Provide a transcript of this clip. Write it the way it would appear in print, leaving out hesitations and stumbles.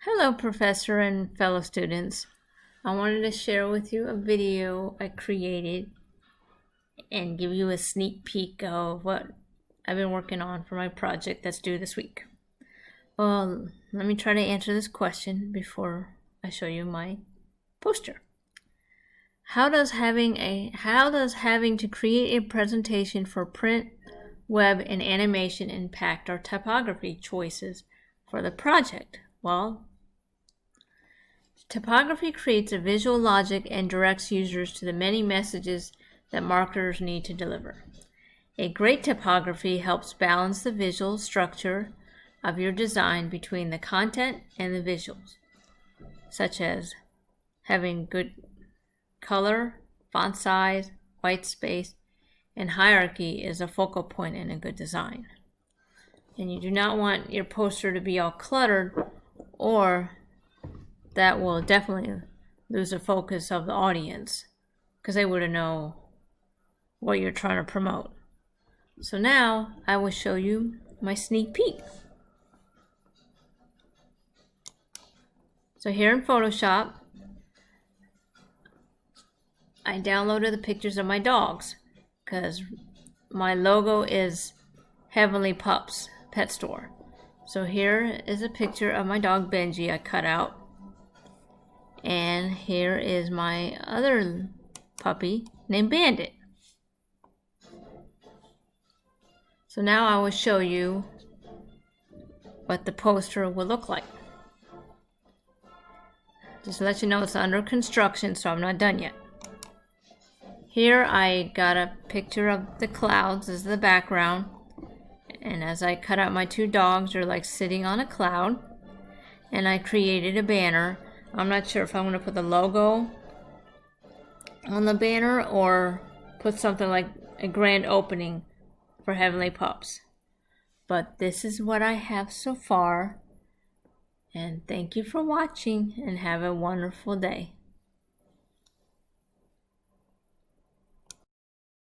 Hello, Professor and fellow students. I wanted to share with you a video I created and give you a sneak peek of what I've been working on for my project that's due this week. Well, let me try to answer this question before I show you my poster. How does having to create a presentation for print, web, and animation impact our typography choices for the project? Well, typography creates a visual logic and directs users to the many messages that marketers need to deliver. A great typography helps balance the visual structure of your design between the content and the visuals, such as having good color, font size, white space, and hierarchy is a focal point in a good design. And you do not want your poster to be all cluttered, or that will definitely lose the focus of the audience because they wouldn't know what you're trying to promote. So now I will show you my sneak peek. So here in Photoshop, I downloaded the pictures of my dogs because my logo is Heavenly Pups Pet Store. So here is a picture of my dog Benji I cut out. And here is my other puppy named Bandit. So now I will show you what the poster will look like. Just to let you know, it's under construction, so I'm not done yet. Here I got a picture of the clouds as the background. And as I cut out my two dogs, they're like sitting on a cloud. And I created a banner. I'm not sure if I'm going to put the logo on the banner or put something like a grand opening for Heavenly Pups. But this is what I have so far. And thank you for watching and have a wonderful day.